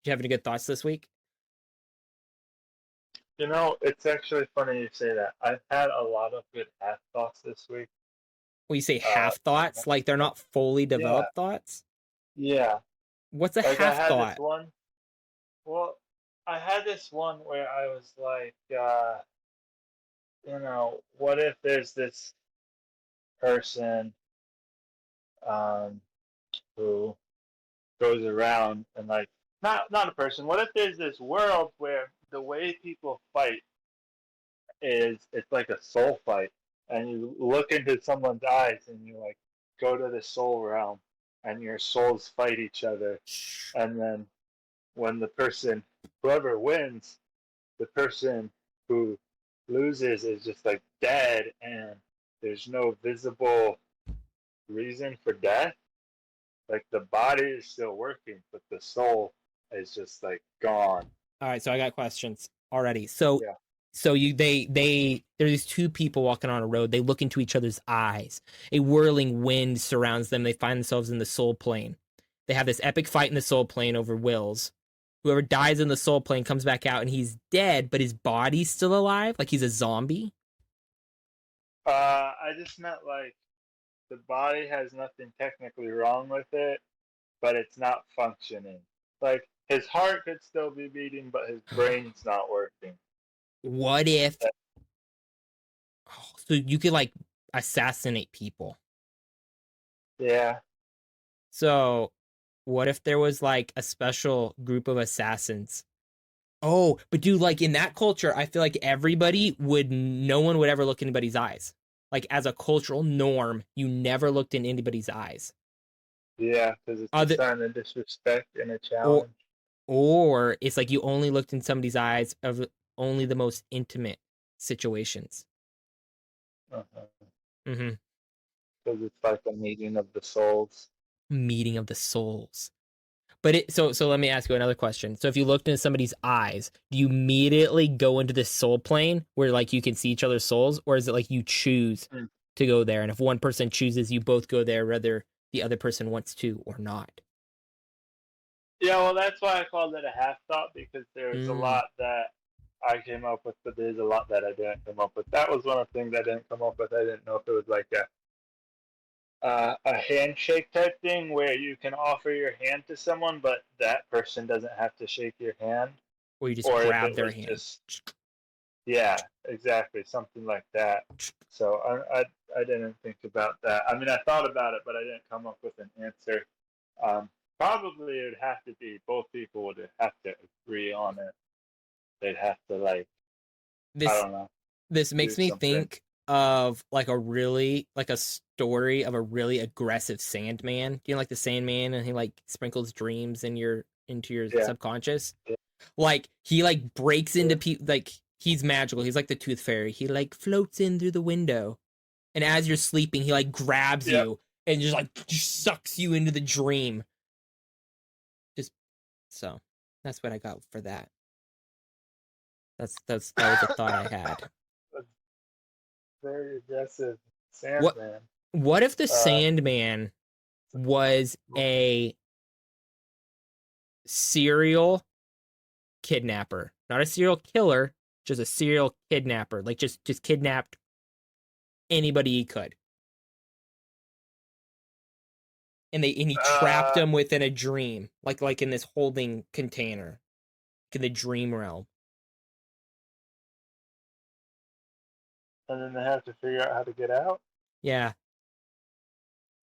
you have any good thoughts this week? You know, it's actually funny you say that. I've had a lot of good half thoughts this week. When you say Uh, half thoughts, like they're not fully yeah, developed thoughts? yeah. What's a Like I half had this thought? one. Well, I had this one where I was like, what if there's this person um, who goes around and like, not a person. What if there's this world where the way people fight is it's like a soul fight, and you look into someone's eyes and you like go to the soul realm, and your souls fight each other, and then when the person whoever wins, the person who loses is just like dead, and there's no visible reason for death. Like the body is still working, but the soul is just like gone. All right, so I got questions already. So Yeah. so you they there's these two people walking on a road. They look into each other's eyes. A whirling wind surrounds them. They find themselves in the soul plane. They have this epic fight in the soul plane over wills. Whoever dies in the soul plane comes back out and he's dead, but his body's still alive, like he's a zombie. I just meant like the body has nothing technically wrong with it, but it's not functioning. Like his heart could still be beating, but his brain's not working. What if so you could like assassinate people? Yeah. So what if there was like a special group of assassins? Oh, but dude, like in that culture, I feel like no one would ever look in anybody's eyes. Like as a cultural norm, you never looked in anybody's eyes. Yeah, because it's a Other sign of disrespect and a or challenge. or it's like you only looked in somebody's eyes of only the most intimate situations. Uh-huh. Mm-hmm. Because it's like a meeting of the souls. Meeting of the souls. But so let me ask you another question. So if you looked into somebody's eyes, do you immediately go into this soul plane where like you can see each other's souls, or is it like you choose Mm. to go there, and if one person chooses, you both go there, whether the other person wants to or not? Yeah, well, that's why I called it a half thought, because there's a Mm. lot that I came up with, but there's a lot that I didn't come up with. That was one of the things I didn't come up with. I didn't know if it was like a handshake type thing where you can offer your hand to someone, but that person doesn't have to shake your hand, Or you just or if grab it their was hand. just yeah, exactly, something like that. So I didn't think about that. I mean, I thought about it, but I didn't come up with an answer. Um, Probably it would have to be both people would have to agree on it. They'd have to like I This don't know this do makes me something. think of like a really like a story of a really aggressive Sandman. You know, like the Sandman, and he like sprinkles dreams into your Yeah, subconscious. yeah, Like he like breaks yeah, into people. Like he's magical. He's like the Tooth Fairy. He like floats in through the window, and as you're sleeping, he like grabs yep. you and just sucks you into the dream. Just so that's what I got for that. That was a thought I had. A very aggressive What Sandman. what if the Uh, Sandman was a serial kidnapper, not a serial killer, just a serial kidnapper, like just kidnapped anybody he could, and he trapped uh, him within a dream, like in this holding container, in the dream realm. and then they have to figure out how to get out. Yeah,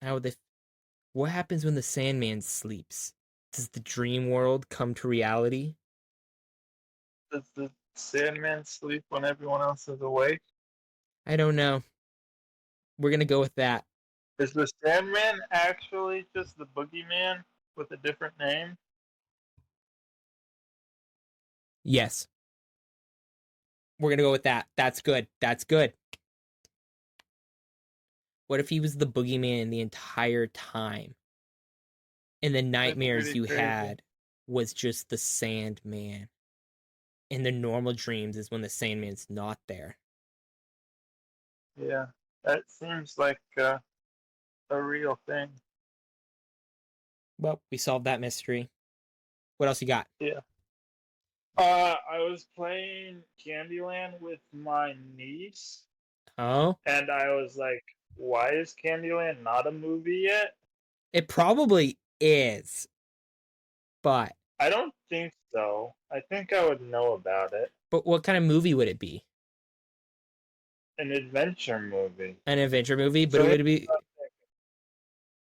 how would they? What happens when the Sandman sleeps? Does the dream world come to reality? Does the Sandman sleep when everyone else is awake? I don't know. We're gonna go with that. Is the Sandman actually just the boogeyman with a different name? Yes, we're gonna go with that. That's good. That's good. What if he was the boogeyman the entire time? And the That's nightmares pretty you crazy. had was just the Sandman. And the normal dreams is when the Sandman's not there. Yeah, that seems like a real thing. Well, we solved that mystery. What else you got? Yeah. I was playing Candyland with my niece, Oh, and I was like, "Why is Candyland not a movie yet?" it probably is, but I don't think so. I think I would know about it. what kind of movie would it be? An adventure movie. An adventure movie, but So it here's would be. what I'm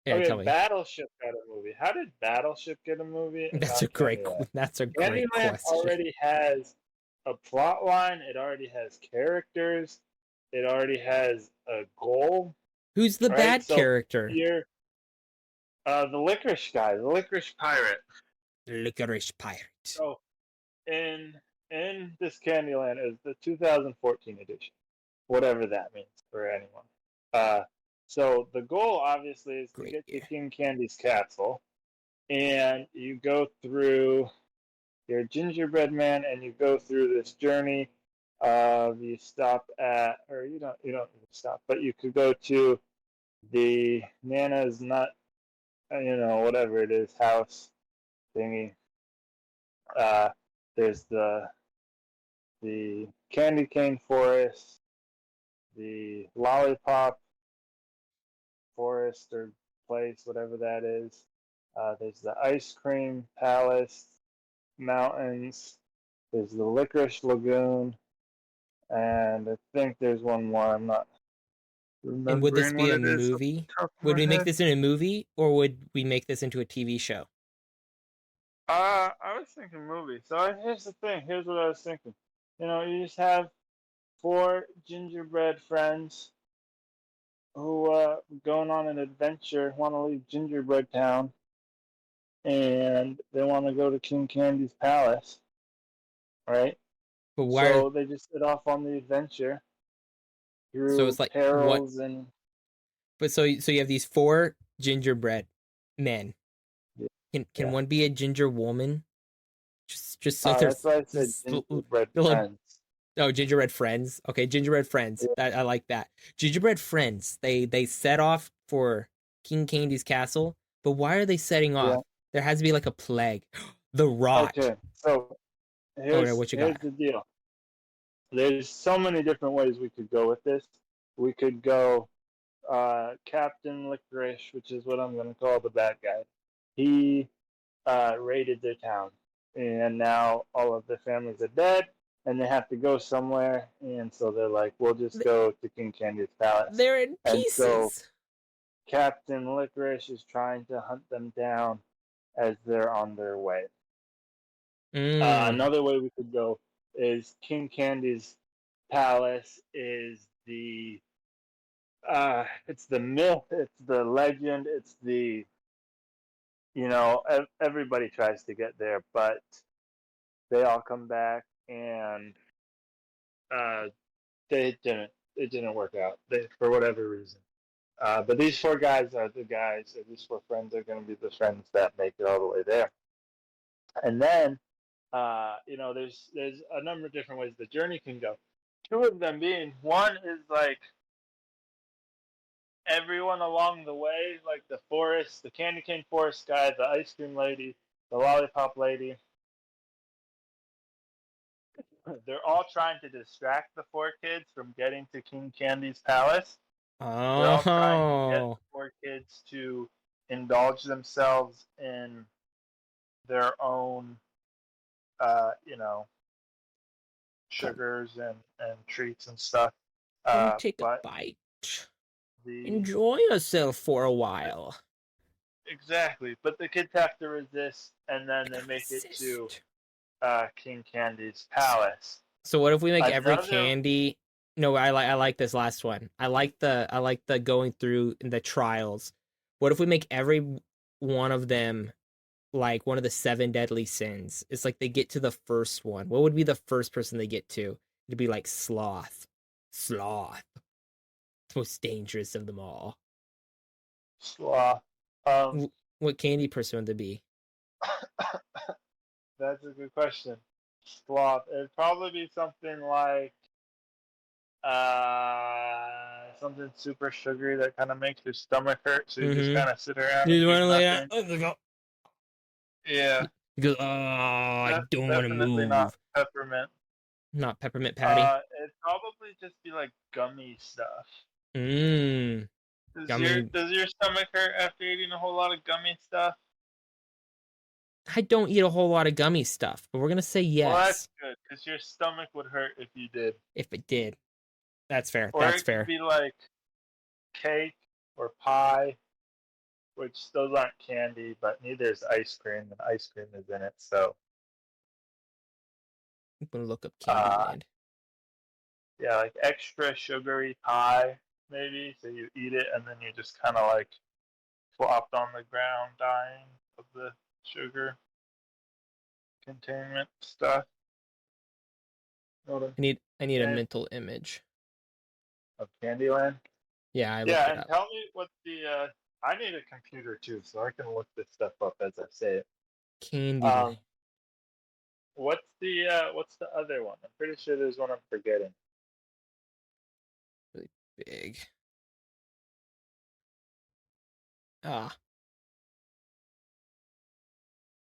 Yeah, thinking. tell Okay, me. Battleship got a movie. How did Battleship get a movie and That's not a great. Candyland? That's a great Candyland question. already has a plot line. It already has characters. It already has a goal, Who's the right? bad So character? you're the licorice guy, the licorice pirate. Licorice pirate. So in this Candyland is the 2014 edition, whatever that means for anyone. Uh, so the goal obviously is to Great get to year. King Candy's castle, and you go through. You're a gingerbread man, and you go through this journey. You stop at, or you don't stop, but you could go to the Nana's nut, whatever it is, house thingy. Uh, there's the candy cane forest, the lollipop forest or place, whatever that is. There's the ice cream palace, mountains. There's the licorice lagoon, and I think there's one more. I'm not And would this remembering be what a it is off movie? the top of Would my we make head. this in a movie, or would we make this into a TV show? I was thinking movie. So here's the thing. Here's what I was thinking. You just have four gingerbread friends who going on an adventure, want to leave Gingerbread Town, and they want to go to King Candy's palace, right? But why? So they just set off on the adventure So through it's like what? perils and But so you have these four gingerbread men. Can yeah. one be a ginger woman? Just so That's there's why I said this gingerbread little friends. oh, gingerbread friends. Okay, gingerbread friends. Yeah, That I like that. Gingerbread friends. They set off for King Candy's castle, but why are they setting yeah. off? There has to be like a plague. The rot. Okay, so Oh no, here's what you here's got? the deal. There's so many different ways we could go with this. We could go Captain Licorice, which is what I'm going to call the bad guy. He raided their town, and now all of their families are dead, and they have to go somewhere. And so they're like, "We'll just go to King Candy's palace." They're in And so pieces. Captain Licorice is trying to hunt them down as they're on their way. Mm. Another way we could go is King Candy's palace is it's the myth, it's the legend, it's the everybody tries to get there, but they all come back and uh, they didn't. It didn't work out for whatever reason. But these four guys are the guys. These four friends are going to be the friends that make it all the way there. And then, there's a number of different ways the journey can go. Two of them being one is like everyone along the way, like the forest, the candy cane forest guy, the ice cream lady, the lollipop lady. They're all trying to distract the four kids from getting to King Candy's palace. They're all trying to get Oh. the four kids to indulge themselves in their own, uh, you know, Come, sugars and treats and stuff. come take a But bite. the Enjoy yourself for a while. exactly, but the kids have to resist, and then they make it to Resist. King Candy's palace. So what if we make every Another, candy? No, I like this last one. I like the going through the trials. What if we make every one of them like one of the seven deadly sins? It's like they get to the first one. What would be the first person they get to? It'd be like sloth. Sloth. Most dangerous of them all. sloth. Um, What candy person would it be? that's a good question. Sloth. It'd probably be something like something super sugary that kind of makes your stomach hurt, so you just Mm-hmm. kind of sit around and You do want to lay out? nothing. Oh, Yeah. He goes, "Oh, I don't want to Definitely not move." peppermint. Not peppermint patty. It'd probably just be like gummy stuff. Mmm. Gummy. Does your stomach hurt after eating a whole lot of gummy stuff? I don't eat a whole lot of gummy stuff, but we're gonna say Well, that's yes good because your stomach would hurt if you did. if it did. That's fair. Or That's it could fair. be like cake or pie, which those aren't candy, but neither is ice cream, and ice cream is in it. So, I'm gonna look up uh, Candyland. yeah, like extra sugary pie, maybe. So you eat it and then you just kind of like flopped on the ground, dying of the sugar containment stuff. I need a And mental image. of Candyland. Yeah, I looked Yeah, it and up. tell me what the. I need a computer too, so I can look this stuff up as I say it. Candyland. Um, what's the other one? I'm pretty sure there's one I'm forgetting. Really big. Ah,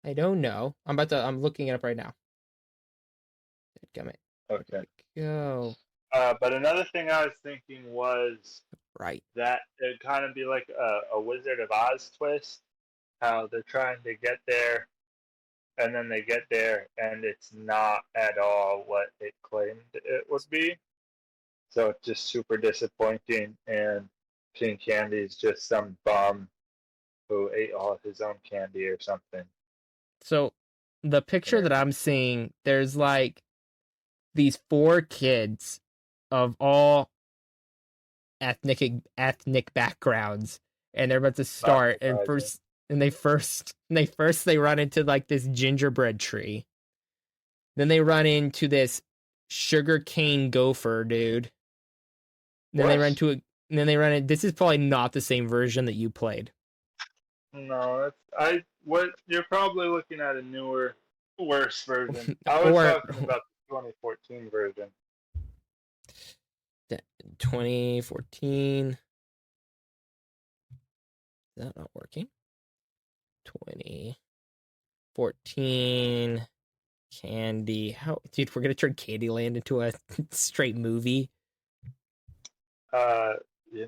I don't know. I'm looking it up right now. Gummit. Where did Okay. it go? But another thing I was thinking was Right. that it'd kind of be like a Wizard of Oz twist. How they're trying to get there, and then they get there, and it's not at all what it claimed it would be. So it's just super disappointing, and King Candy's just some bum who ate all his own candy or something. So the picture that I'm seeing, there's like these four kids of all ethnic backgrounds, and they're about to Not start. And surprising. they run into like this gingerbread tree. Then they run into this sugar cane gopher dude. Then they What? run to a. Then they run it. This is probably not the same version that you played. No, that's I. What you're probably looking at a newer, worse version. I was Or talking about the 2014 version. 2014. Is that not working? 2014 Candy. How, dude? We're gonna turn Candyland into a straight movie. Uh, they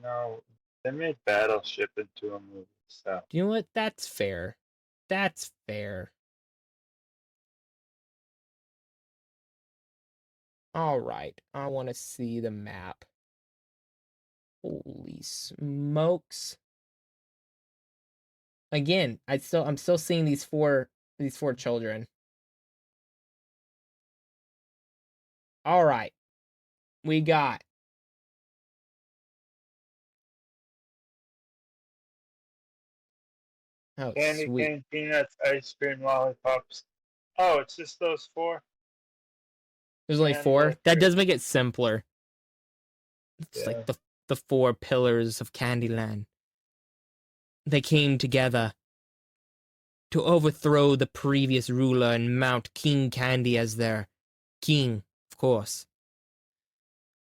made Battleship into a movie, so You know what? That's fair. That's fair. All right. I want to see the map. Holy smokes. Again, I'm still seeing these four children. All right. We got oh candy sweet. cane, peanuts, ice cream, lollipops. Oh, it's just those four. There's only And four. That does make it simpler. It's like yeah, the four pillars of Candyland. They came together to overthrow the previous ruler and mount King Candy as their king, of course.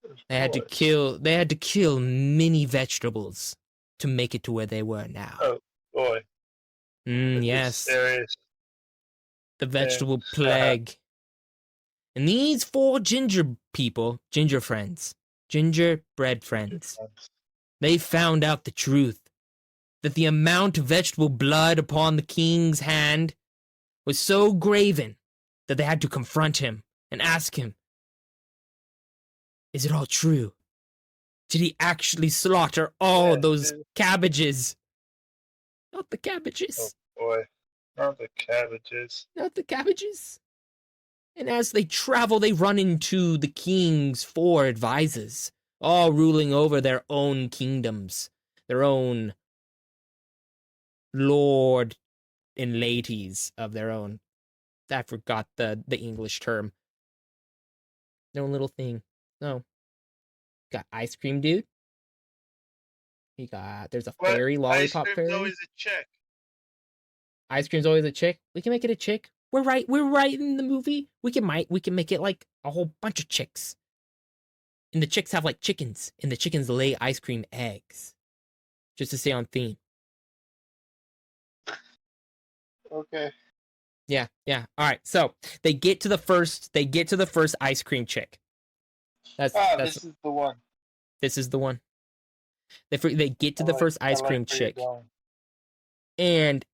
of They had to course. kill many vegetables to make it to where they were now. Oh boy, this is Yes, serious the vegetable things. plague. And these four gingerbread friends, they found out the truth that the amount of vegetable blood upon the king's hand was so graven that they had to confront him and ask him, is it all true? Did he actually slaughter all those cabbages? Not the Oh cabbages. boy, not the cabbages. Not the cabbages. And as they travel, they run into the king's four advisors, all ruling over their own kingdoms, their own lord and ladies of their own. I forgot the English term. Their own little thing. No. Got ice cream dude. There's a What? fairy, Ice lollipop cream's fairy. always a chick. Ice cream's always a chick. We can make it a chick. We're right in the movie. We can make it like a whole bunch of chicks. And the chicks have like chickens, and the chickens lay ice cream eggs. Just to stay on theme. Okay. Yeah, yeah. All right. So they get to the first ice cream chick. That's This is the one. this is the one. They get to the first I ice like cream where you're chick, going. and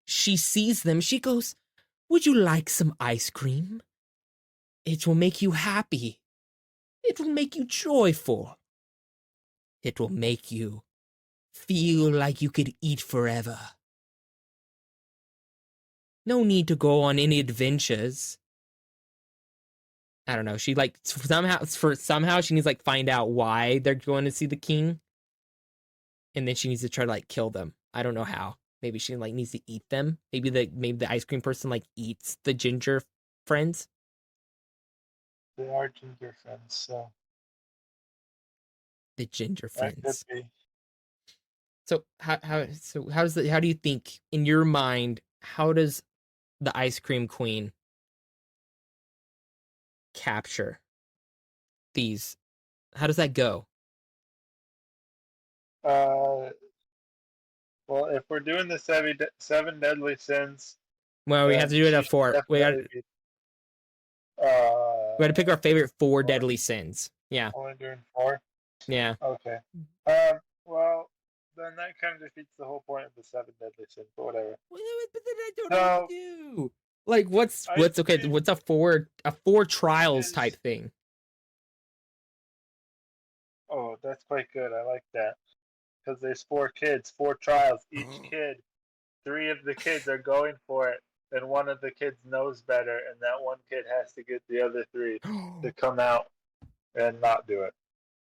she sees them. She goes, "Would you like some ice cream? It will make you happy. It will make you joyful. It will make you feel like you could eat forever. No need to go on any adventures." I don't know. She like somehow she needs to like find out why they're going to see the king, and then she needs to try to like kill them. I don't know how. Maybe she like needs to eat them. Maybe the ice cream person like eats the ginger friends. They are ginger friends, so The ginger that could friends. be. So how do you think in your mind, how does the ice cream queen capture these? How does that go? Uh, well, if we're doing the seven deadly sins, Well, we have then to do it she at should four. definitely be. We got to pick our favorite four Four. deadly sins. Yeah, Only doing four. yeah. Okay. Well, then that kind of defeats the whole point of the seven deadly sins, but whatever. But then I don't know what So to do. Like, what's ice okay? cream What's a four trials type is. thing? Oh, that's quite good. I like that because there's four kids, four trials. Each kid, three of the kids are going for it, and one of the kids knows better, and that one kid has to get the other three to come out and not do it.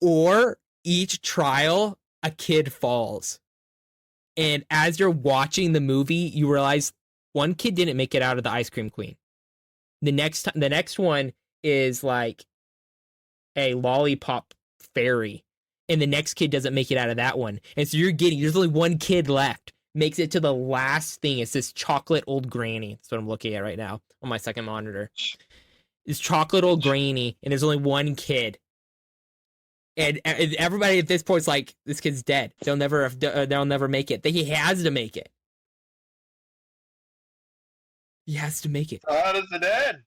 Or each trial, a kid falls, and as you're watching the movie, you realize one kid didn't make it out of the ice cream queen. The next one is like a lollipop fairy, and the next kid doesn't make it out of that one, and so there's only one kid left, makes it to the last thing. It's this chocolate old granny. That's what I'm looking at right now on my second monitor. It's chocolate old granny, and there's only one kid, and everybody at this point is like, this kid's dead. They'll never make it. He has to make it. He has to make it. How does it end?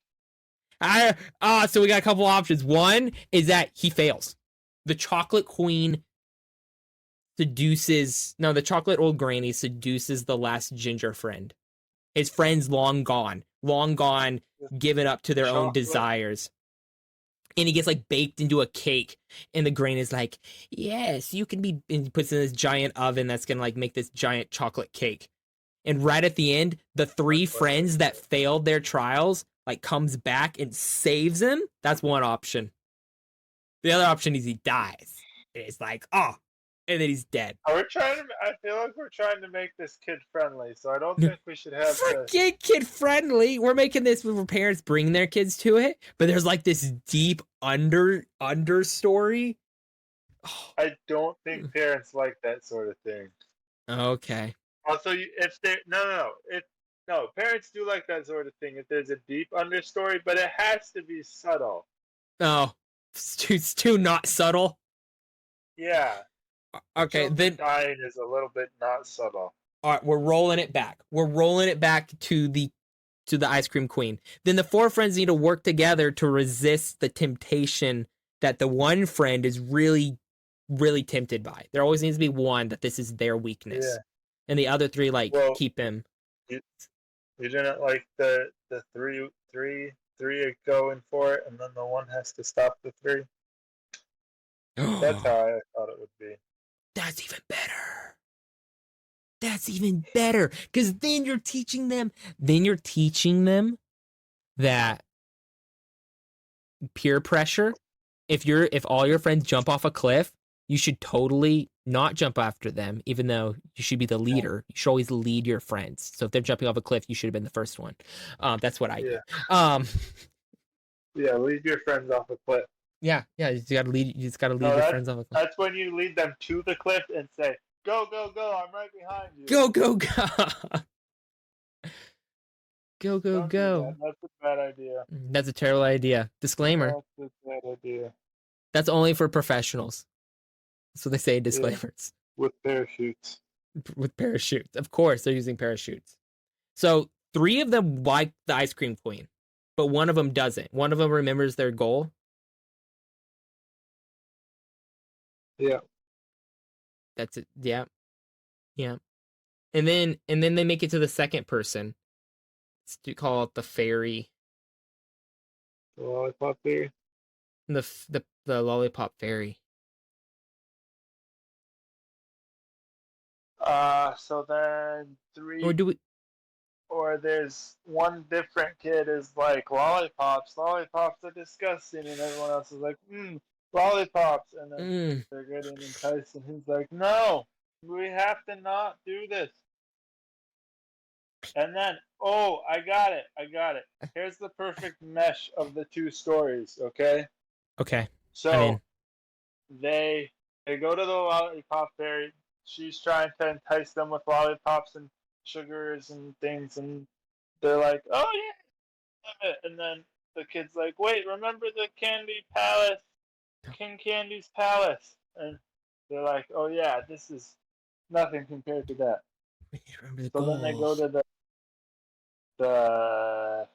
So we got a couple options. One is that he fails. The chocolate queen the chocolate old granny seduces the last ginger friend. His friend's long gone, given up to their own Chocolate. desires. And he gets like baked into a cake, and the grain is like, yes, you can be, and he puts in this giant oven that's gonna like make this giant chocolate cake. And right at the end, the three friends that failed their trials like comes back and saves him. That's one option. The other option is he dies. And it's like, oh, and then he's dead. I feel like we're trying to make this kid friendly, so I don't think we should have Forget kid friendly. We're making this where parents bring their kids to it, but there's like this deep understory. I don't think parents like that sort of thing. Okay. Also, if they no, parents do like that sort of thing if there's a deep understory, but it has to be subtle. Oh, it's too not subtle. Yeah. Okay, then dying is a little bit not subtle. All right, we're rolling it back. We're rolling it back to the ice cream queen. Then the four friends need to work together to resist the temptation that the one friend is really, really tempted by. There always needs to be one that this is their weakness, and the other three keep him. You didn't like the three are going for it, and then the one has to stop the three. That's how I thought it would be. That's even better. Because then you're teaching them that peer pressure. If all your friends jump off a cliff, you should totally not jump after them, even though you should be the leader. You should always lead your friends. So if they're jumping off a cliff, you should have been the first one. That's what I do. Yeah, lead your friends off a cliff. Yeah, you just gotta lead your friends off a cliff. That's when you lead them to the cliff and say, "Go, go, go! I'm right behind you." Go, go, go! Go, go, go! That's a bad idea. That's a terrible idea. Disclaimer. That's a bad idea. That's only for professionals. That's what they say in disclaimers. Yeah, with parachutes. With parachutes, of course, they're using parachutes. So 3 of them like the ice cream queen, but one of them doesn't. One of them remembers their goal. Yeah. That's it. Yeah. Yeah. And then they make it to the second person. You call it the fairy, The lollipop theory. the lollipop fairy. So then three, Or do we? or there's one different kid is like lollipops. Lollipops are disgusting, and everyone else is like, lollipops, and then Mm, they're getting enticed, and he's like, no, we have to not do this. And then, oh, I got it. Here's the perfect mesh of the two stories. Okay, okay. I'm so in. they go to the lollipop fairy. She's trying to entice them with lollipops and sugars and things, and they're like, "Oh yeah, love it." And then the kid's like, "Wait, remember the Candy Palace, King Candy's palace?" And they're like, "Oh yeah, this is nothing compared to that." We need to remember the So then they go goal. to the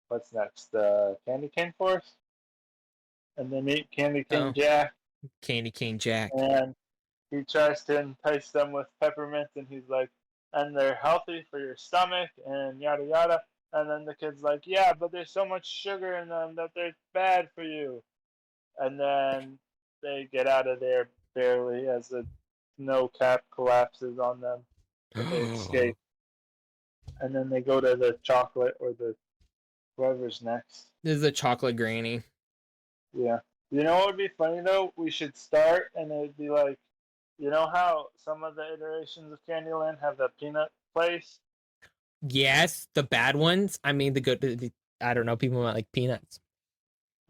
what's next? The Candy Cane Forest, and they meet Candy Cane Oh, Jack, Candy Cane Jack. and he tries to entice them with peppermint, and he's like, and they're healthy for your stomach, and yada yada. And then the kid's like, yeah, but there's so much sugar in them that they're bad for you. And then they get out of there barely as the snow cap collapses on them, but they escape. And then they go to the chocolate or the whoever's next. This is a chocolate granny. Yeah. You know what would be funny though? We should start and it would be like, you know how some of the iterations of Candyland have the peanut place? Yes, the bad ones. I mean, the good. I don't know. People might like peanuts.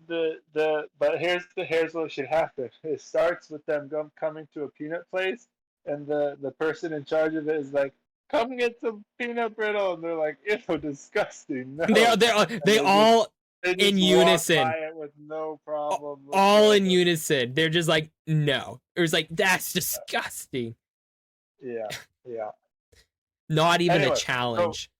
But here's what should happen. It starts with them coming to a peanut place, and the person in charge of it is like, "Come get some peanut brittle," and they're like, "Ew, disgusting, They no." And they all they in just walk by unison. it with no problem All in whatsoever. unison. They're just like, no. It was like, that's disgusting. Yeah, yeah. Not even a Anyway, so challenge.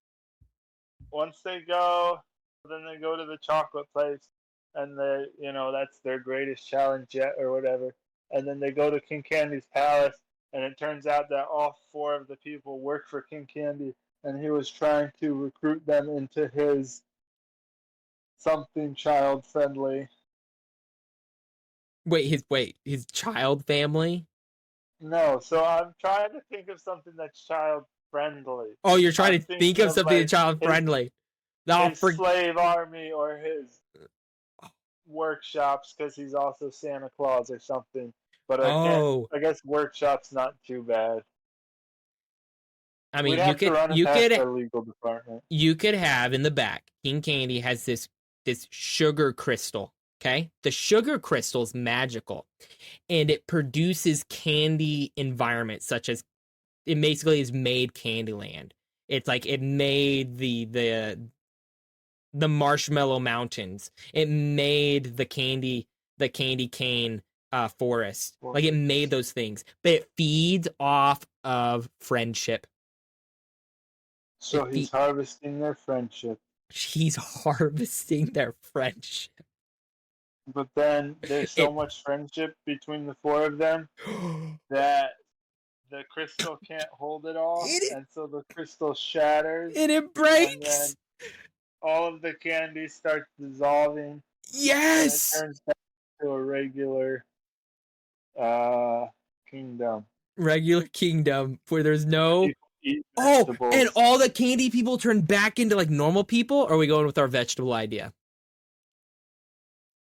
once they go, then they go to the chocolate place, and that's their greatest challenge yet, or whatever. And then they go to King Candy's palace, and it turns out that all 4 of the people work for King Candy, and he was trying to recruit them into his something child friendly. His child family. No, so I'm trying to think of something that's child friendly. Oh, you're trying I'm to think thinking of of something that's like child his friendly. No, his slave army or his workshops because he's also Santa Claus or something. But I can't. oh, I guess workshops not too bad. I We'd mean, have to run it past our legal department. you could have in the back. King Candy has this sugar crystal. Okay, the sugar crystal is magical, and it produces candy environments such as it basically is made Candyland. It's like it made the Marshmallow Mountains. It made the candy cane forest. Like it made those things. But it feeds off of friendship. So he's harvesting their friendship. He's harvesting their friendship. But then there's so much friendship between the 4 of them that the crystal can't hold it all, and so the crystal shatters, and it and breaks. then all of the candy starts dissolving, Yes. and it turns back to a regular kingdom. Regular kingdom where there's no. People eat Oh, vegetables. and all the candy people turn back into like normal people? Or are we going with our vegetable idea?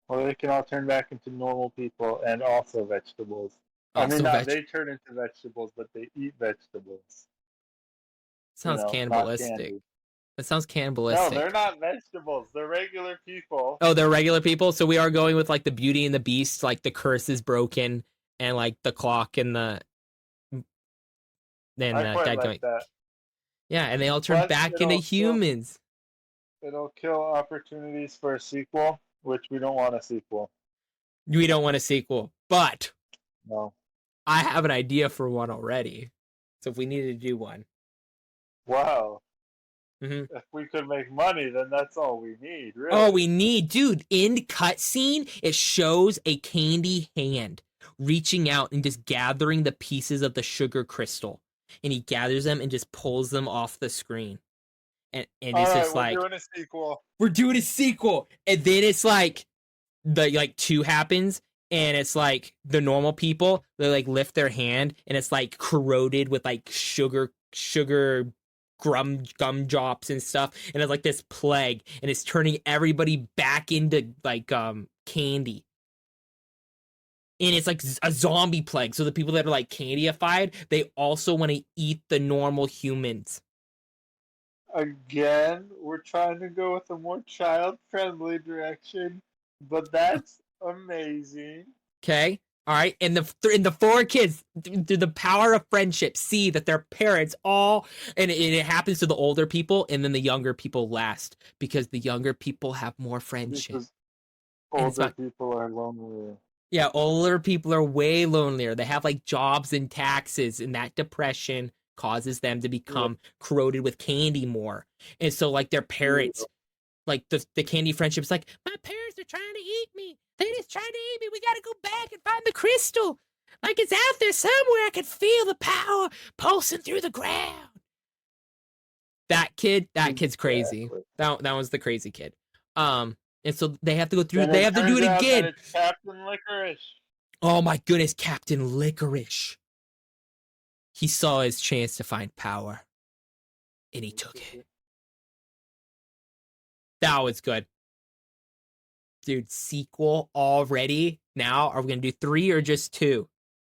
Well, they can all turn back into normal people and also vegetables. I mean, Also, not they turn into vegetables, but they eat vegetables. sounds Not cannibalistic. candy. That sounds No, cannibalistic. they're not vegetables. They're regular people. Oh, they're regular people. So we are going with like the Beauty and the Beast, like the curse is broken, and like the clock and the then I quite dead like going. that. Yeah, and they all turn But back into humans. It'll kill opportunities for a sequel, which we don't want a sequel. We don't want a sequel, but No. I have an idea for one already. So if we needed to do one, Wow. Mm-hmm. If we could make money, then that's all we need, Oh, really. we need, dude. End cutscene. It shows a candy hand reaching out and just gathering the pieces of the sugar crystal, and he gathers them and just pulls them off the screen, and All it's right, just we're like doing a sequel. we're doing a sequel, and then it's like the like two happens. And it's like the normal people, they like lift their hand and it's like corroded with like sugar gum drops and stuff, and it's like this plague, and it's turning everybody back into like candy, and it's like a zombie plague. So the people that are like candyified, they also want to eat the normal humans. Again, we're trying to go with a more child-friendly direction, but that's amazing. Okay, all right, and the four kids, through the power of friendship, see that their parents all, and it happens to the older people, and then the younger people last because the younger people have more friendship, Because and it's older not. people are lonelier. Yeah, older people are way lonelier. They have like jobs and taxes, and that depression causes them to Yeah, become corroded with candy more. And so, like, their yeah. parents, like the candy friendship's like, my parents are trying to eat me. They just trying to eat me. We gotta go back and find the crystal. Like it's out there somewhere. I can feel the power pulsing through the ground. That kid's crazy. Exactly. That was the crazy kid. And so they have to go through. And They it have to do turns it out that again. it's Captain Licorice. Oh my goodness, Captain Licorice. He saw his chance to find power, and he took it. That was good. Dude, sequel already? Now, are we going to do 3 or just 2?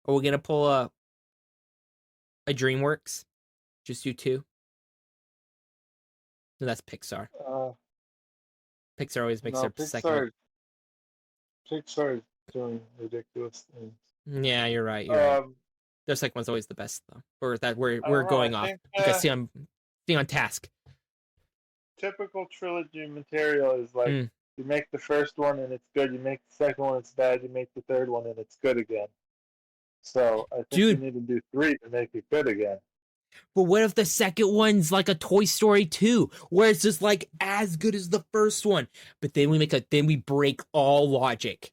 Are we going to pull a DreamWorks? Just do 2? No, that's Pixar. Uh, Pixar always makes no, their second one. Pixar is doing ridiculous things. Yeah, you're right. You're right. Um, Their second one's always the best, though. Or that I we're don't know. I going off. think You guys see on task. typical trilogy material is like Mm. you make the first one and it's good. You make the second one, it's bad. You make the third one and it's good again. So I think you Dude, need to do 3 to make it good again. but what if the second one's like a Toy Story 2, where it's just like as good as the first one, but then we break all logic.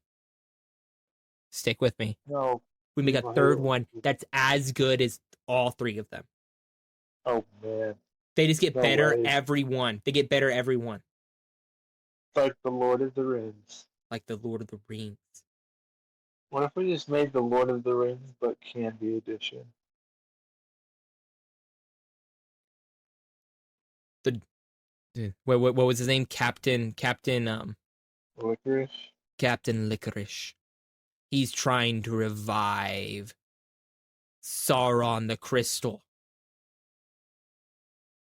Stick with me. No, We make a people hate third it. one that's as good as all 3 of them. Oh man, They just get no better way. every one. They get better every one. It's like the Lord of the Rings. Like the Lord of the Rings. What if we just made the Lord of the Rings but candy edition? The what was his name? Licorice? Captain Licorice. He's trying to revive Sauron the Crystal.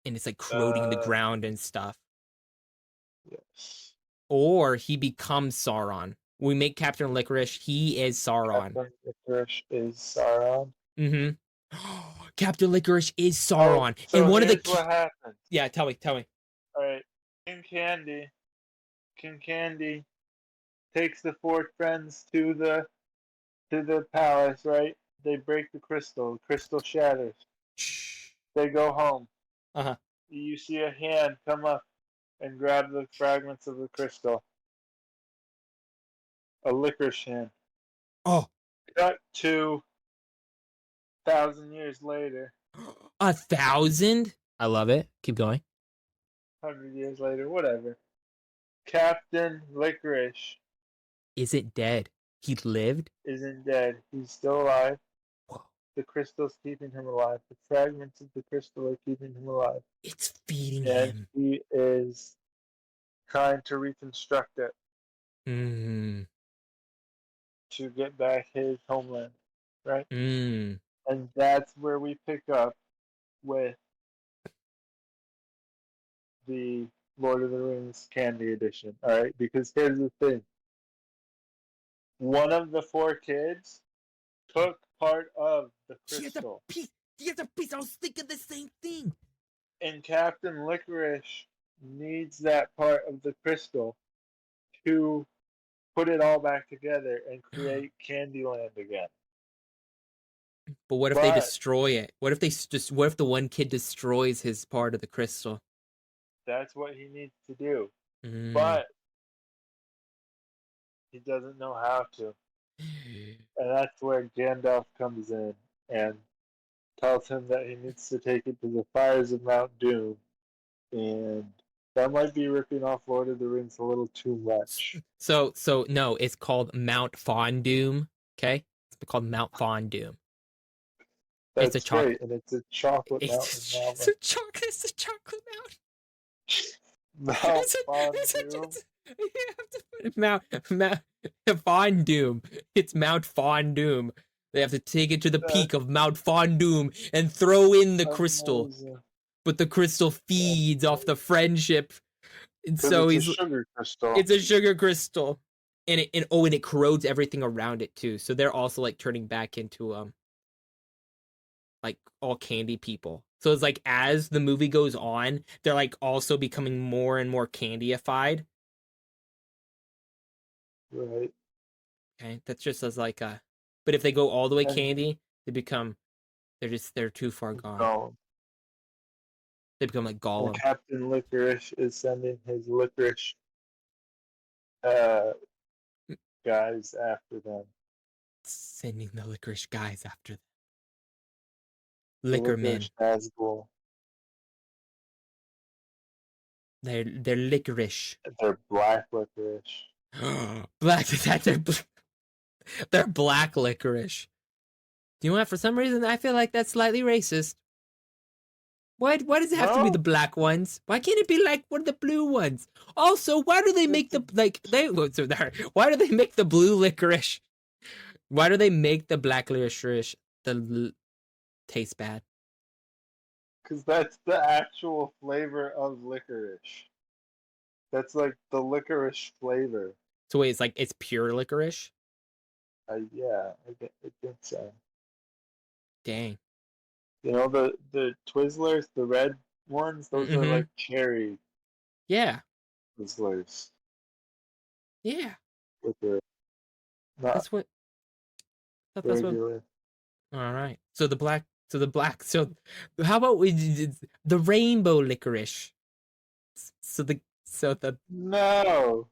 And it's like corroding the Uh, ground and stuff. yes. Or he becomes Sauron. We make Captain Licorice, he is Sauron. Captain Licorice is Sauron. Mm-hmm. Captain Licorice is Oh, Sauron. And so one of the here's what happens. yeah, tell me. All right, King Candy takes the 4 friends to the palace. Right, they break the crystal. The crystal shatters. Shh. They go home. Uh-huh. You see a hand come up and grab the fragments of the crystal. A licorice hand. Oh, Cut to 1,000 years later. 1,000? I love it. Keep going. 100 years later, whatever. Captain Licorice Isn't dead. He lived? isn't dead. He's still alive. Whoa. The crystal's keeping him alive. The fragments of the crystal are keeping him alive. It's feeding And him. he is trying to reconstruct it Mm. to get back his homeland. Right? Mm. And that's where we pick up with the Lord of the Rings Candy Edition. Alright? Because here's the thing. One of the 4 kids took part of the He has a crystal. piece. He has a piece. I was thinking the same thing. And Captain Licorice needs that part of the crystal to put it all back together and create Candyland again. But what if they But destroy it? What if what if the one kid destroys his part of the crystal? that's what he needs to do. Mm. But he doesn't know how to. And that's where Gandalf comes in and tells him that he needs to take it to the fires of Mount Doom. And that might be ripping off Lord of the Rings a little too much. So no, it's called Mount Fondum. Okay, it's called Mount Fondum. It's a That's chocolate. great, and it's a chocolate mountain It's lava. a chocolate. It's a chocolate mountain. Mount It's a. It's a. Fondue. It's, you have to put it Mount Fondum. It's Mount Fondum. They have to take it to the That's peak of Mount Fondum and throw in the crystal. amazing. But the crystal That's feeds off great. the friendship, and Because so it's a he's. sugar crystal. It's a sugar crystal, and it corrodes everything around it too. So they're also like turning back into like all candy people. So it's like as the movie goes on, they're like also becoming more and more candyified. Right. Okay, that's just as like a. But if they go all the way And candy, they become they're too far gone. gone. They become like And Gollum, Captain Licorice is sending his licorice uh, guys after them. sending the licorice guys after them. The Liquor men. licorice Nazgul. They're licorice. They're black licorice. Black. They're black licorice. Do you know what? For some reason, I feel like that's slightly racist. Why does it have to be the No, black ones? Why can't it be like one of the blue ones? Also, why do they make it's a, the why do they make the blue licorice? Why do they make the black licorice taste bad? because that's the actual flavor of licorice. That's like the licorice flavor. So wait, it's pure licorice? Yeah, I think so. Dang. You know the Twizzlers, the red ones. Those are Mm-hmm. like cherry Yeah. Twizzlers Yeah. with the not That's what. That's what. regular. All right. So how about we did the rainbow licorice? So the so No,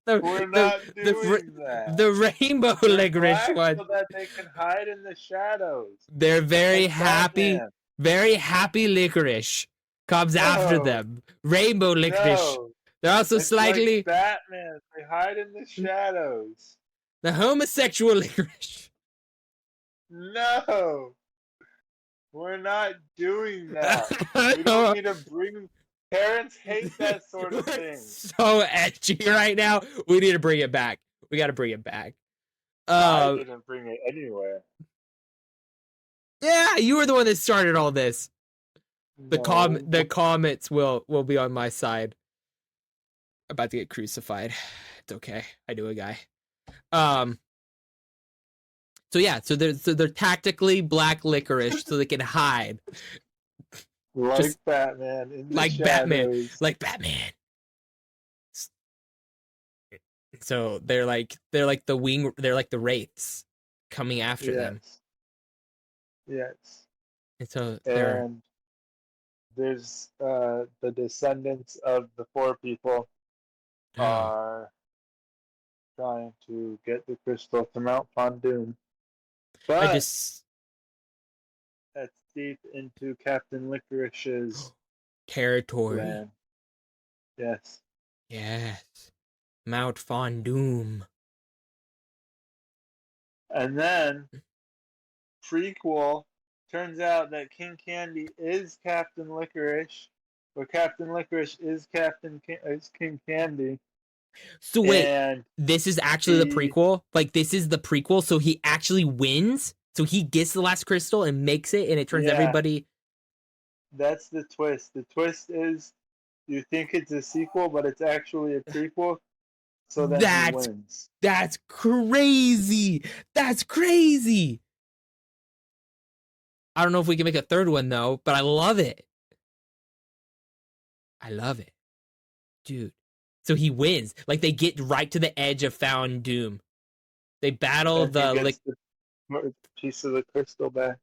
we're the not the doing that. the rainbow They're licorice black one. so that they can hide in the shadows, They're like Batman. very happy licorice comes after No, them. Rainbow licorice. no, They're also it's like slightly Batman. They hide in the shadows. the homosexual licorice. No, we're not doing that. We don't need to bring. Parents hate that sort of We're thing. so edgy right now. We need to bring it back. We got to bring it back. I didn't bring it anywhere. Yeah, you were the one that started all this. The No, comments will be on my side. About to get crucified. It's okay. I knew a guy. So yeah, so they're tactically black licorice so they can hide. like Just Batman in the like shadows. Batman. So they're like the wraiths coming after them. Yes. And so they're And there's the descendants of the four people are trying to get the crystal to Mount Fondum. I But just that's deep into Captain Licorice's territory. land. Yes. Yes. Mount Fondum. And then prequel turns out that King Candy is Captain Licorice, or Captain Licorice is King Candy. So wait, And this is actually the prequel? Like this is the prequel, so he actually wins? So he gets the last crystal and makes it and it turns everybody. That's the twist. The twist is you think it's a sequel, but it's actually a prequel. So then he wins. That's crazy. That's crazy. I don't know if we can make a third one though, but I love it. I love it. Dude. So he wins. Like they get right to the edge of Found Doom. They battle the piece of the crystal back.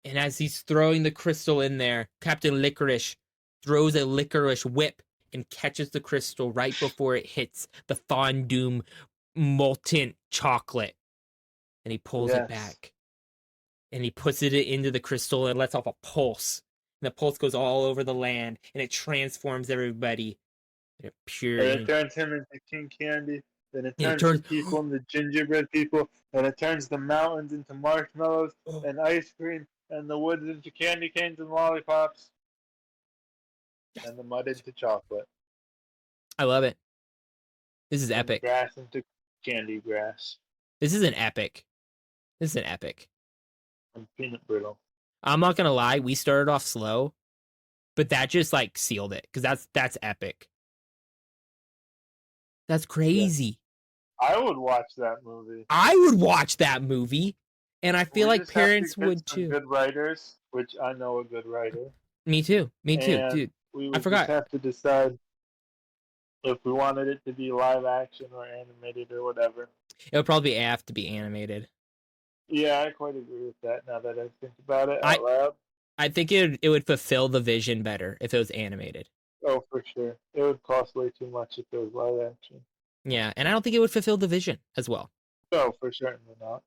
And as he's throwing the crystal in there, Captain Licorice throws a licorice whip and catches the crystal right before it hits the fondue molten chocolate. And he pulls it Yes. back. And he puts it into the crystal and lets off a pulse. And the pulse goes all over the land and it transforms everybody. And And it turns him into King Candy. Then it and it turns the turns people into gingerbread people. And it turns the mountains into marshmallows and ice cream. And the woods into candy canes and lollipops. yes. And the mud into chocolate. I love it. This is And epic. the grass into candy grass. This is an epic. This is an epic. And peanut brittle. I'm not gonna lie, we started off slow, but that just like sealed it because that's epic. That's crazy. Yeah. I would watch that movie. I would watch that movie, and I feel like parents would too. Good writers, which I know a good writer. Me too, and dude. We would I forgot. just have to decide if we wanted it to be live action or animated or whatever. It would probably have to be animated. Yeah, I quite agree with that now that I think about it out loud. I think it would fulfill the vision better if it was animated. Oh, for sure. It would cost way too much if it was live action. Yeah, and I don't think it would fulfill the vision as well. No, for certainly not.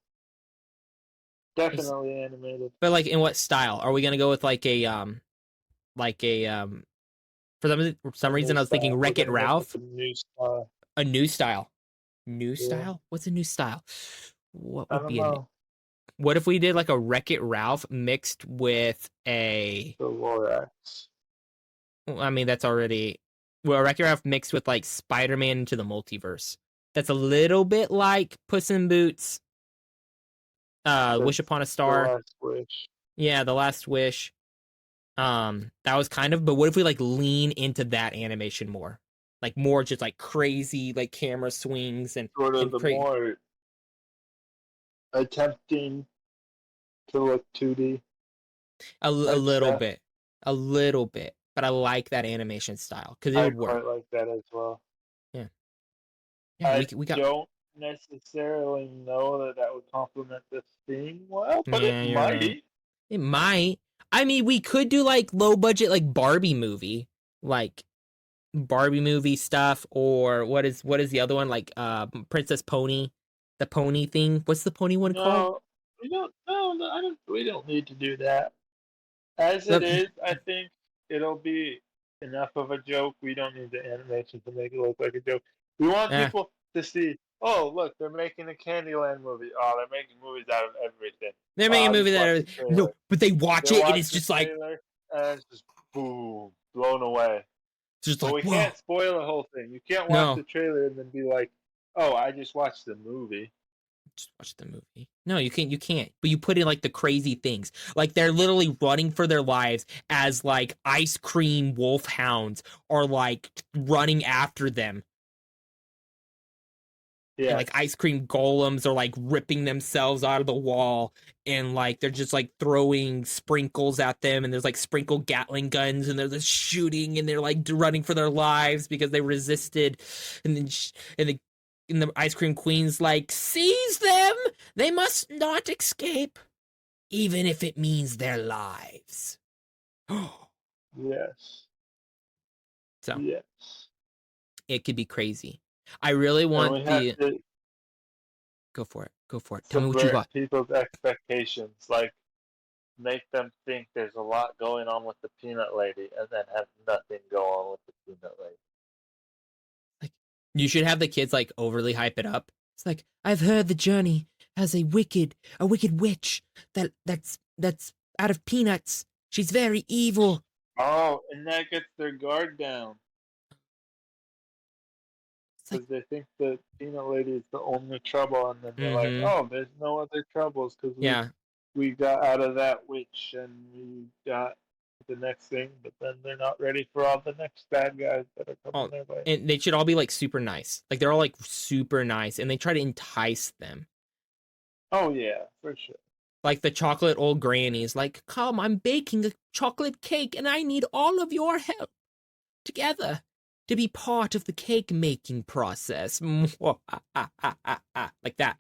Definitely animated. But like, in what style? Are we gonna go with like a for some reason I was thinking Wreck-It Ralph. A new style. New style? What's a new style? What would be a what if we did like a Wreck-It Ralph mixed with a the Lorax? I mean, that's already Wreck-It Ralph mixed with like Spider-Man into the multiverse. That's a little bit like Puss in Boots. Wish Upon a Star. The Last Wish. Yeah, The Last Wish. That was kind of, but what if we like lean into that animation more? Like more just like crazy like camera swings and sort of the more attempting to look 2D. A little bit, but I like that animation style because it would work. I quite like that as well. Yeah, we don't necessarily know that would complement the theme well, but it might. Right. It might. I mean, we could do like low budget, like Barbie movie stuff, or what is the other one, like Princess Pony, the pony thing. What's the pony one called? We don't. No, we don't need to do that. As it is, I think it'll be enough of a joke. We don't need the animation to make it look like a joke. We want people to see. Oh, look, they're making a Candyland movie. Oh, they're making movies out of everything. They're making a movie out of no, but they watch it and it's just like, and it's just boom, blown away. Just but like, we can't spoil the whole thing. You can't watch the trailer and then be like, "Oh, I just watched the movie." Just watch the movie. No, you can't. But you put in like the crazy things. Like they're literally running for their lives as like ice cream wolfhounds are like running after them. Yeah. And, like ice cream golems are like ripping themselves out of the wall and like they're just like throwing sprinkles at them and there's like sprinkle Gatling guns and they're just shooting and they're like running for their lives because they resisted and the ice cream queen's like, seize them! They must not escape, even if it means their lives. Yes. So, yes. It could be crazy. I really want Go for it. Tell me what you got. People's expectations, like make them think there's a lot going on with the peanut lady and then have nothing go on with the peanut lady. Like, you should have the kids like overly hype it up. It's like, I've heard the journey has a wicked witch that's out of peanuts. She's very evil. Oh, and that gets their guard down. Because they think the peanut lady is the only trouble, and then they're like, "Oh, there's no other troubles because we got out of that witch and we got the next thing." But then they're not ready for all the next bad guys that are coming their way. And they should all be like super nice. Like they're all like super nice, and they try to entice them. Oh yeah, for sure. Like the chocolate old grannies, like, "Come, I'm baking a chocolate cake, and I need all of your help together to be part of the cake making process." Like that,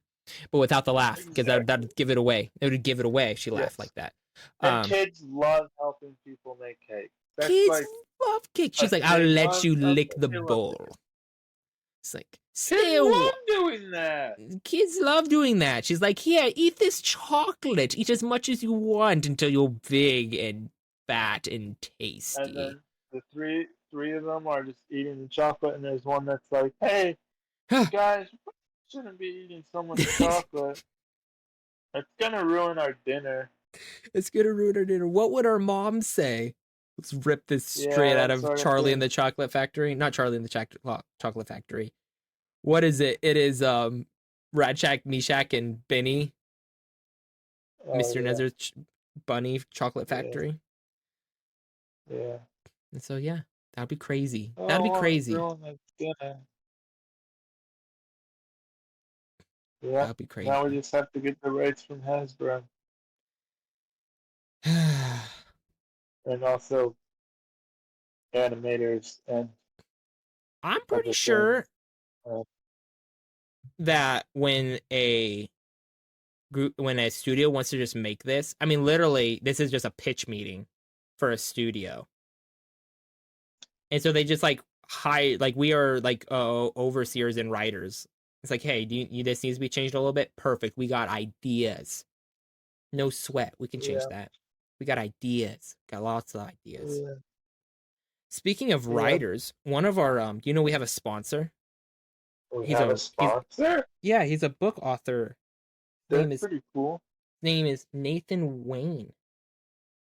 but without the laugh, because that'd give it away. It would give it away if she laughed like that. And kids love helping people make cake. That's Kids like love cake. a She's like, I'll big let you love. lick the They love bowl. it. It's like, Kids stay love doing that. Kids love doing that. She's like, here, eat this chocolate. Eat as much as you want until you're big and fat and And tasty. then the three of them are just eating the chocolate, and there's one that's like, "Hey, guys, we shouldn't be eating so much chocolate. It's gonna ruin our dinner." It's gonna ruin our dinner. What would our mom say? Let's rip this straight Yeah, out that of sort of Charlie and thing. the Chocolate Factory. Not Charlie and the Chocolate Factory. What is it? It is Radshak, Meshach, and Benny, Oh Mr. yeah, Nezer's Bunny Chocolate yeah, Factory. yeah. And so yeah, that'd be crazy. I That'd don't be want to crazy. ruin the dinner. Yeah. That'd be Now we crazy. just have to get the rights from Hasbro, and also animators and I'm pretty other things. sure Uh, that when a studio wants to just make this, I mean literally this is just a pitch meeting for a studio. And so they just like hire like we are like overseers and writers. It's like, hey, this needs to be changed a little bit? Perfect. We got ideas. No sweat. We can change yeah, that. We got ideas. Got lots of ideas. yeah, Speaking of yeah. writers, one of our we have a sponsor. We He's have a a he's sponsor. Yeah, he's a book author. His That's name is pretty cool. Nathan Wayne.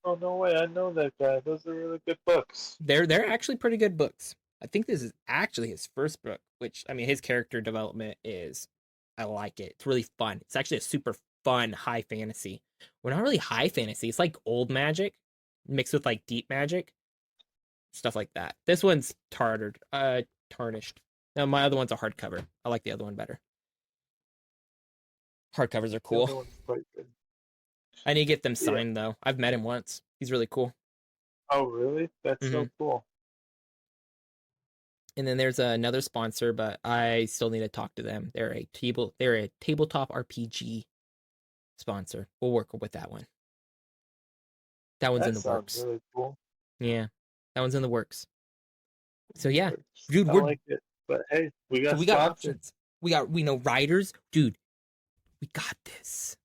Oh no way! I know that guy. Those are really good books. They're actually pretty good books. I think this is actually his first book, which I mean his character development is I like it. It's really fun. It's actually a super fun high fantasy. Well, not really high fantasy. It's like old magic mixed with like deep magic, stuff like that. This one's tarnished. Now my other one's a hardcover. I like the other one better. Hardcovers are The cool. other one's quite good. I need to get them Yeah. signed though. I've met him once. He's really cool. Oh really? That's so cool. And then there's another sponsor, but I still need to talk to them. They're a tabletop RPG sponsor. We'll work with that one. That one's That in the sounds works. really cool. Yeah. That one's in the works. So yeah. Dude, I like it. But hey, we got we got sponsors. options. We know writers. Dude, we got this.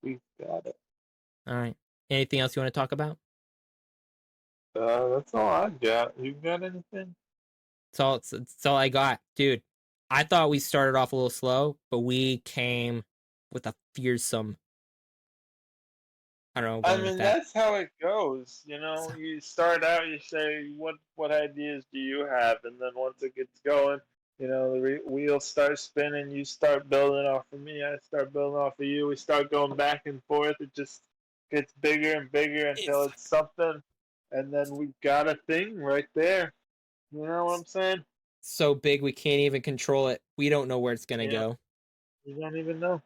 We got it. All right. Anything else you want to talk about? That's all I got. You got anything? That's all I got. Dude, I thought we started off a little slow, but we came with a fearsome. I don't know. I mean, that's how it goes. You know, So- you start out, you say, what ideas do you have? And then once it gets going, you know, the wheels start spinning. You start building off of me. I start building off of you. We start going back and forth. It just gets bigger and bigger until it's something. And then we got a thing right there. You know what I'm saying? So big we can't even control it. We don't know where it's gonna go. We don't even know.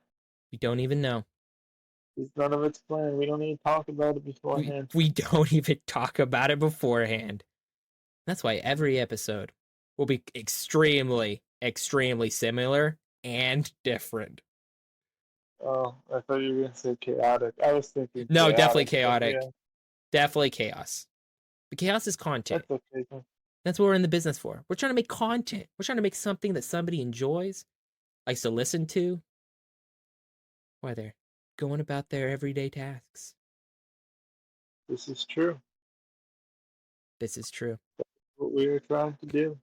We don't even know. None of it's planned. We don't even talk about it beforehand. We don't even talk about it beforehand. That's why every episode will be extremely, extremely similar and different. Oh, I thought you were gonna say chaotic. I was thinking No, chaotic, definitely but chaotic. yeah, Definitely chaos. But chaos is content. that's okay. Then. That's what we're in the business for. We're trying to make content. We're trying to make something that somebody enjoys, likes to listen to, while they're going about their everyday tasks. This is true. This is true. What we are trying to do,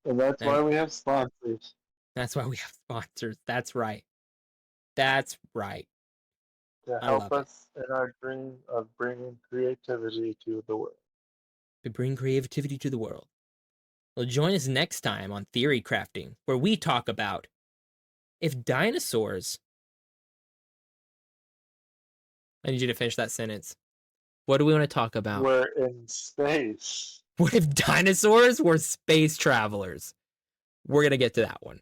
and that's why we have sponsors. That's why we have sponsors. That's right. That's right. To help us in our dream of bringing creativity to the world. To bring creativity to the world. Well, join us next time on Theory Crafting, where we talk about if dinosaurs. I need you to finish that sentence. What do we want to talk about? We're in space. What if dinosaurs were space travelers? We're going to get to that one.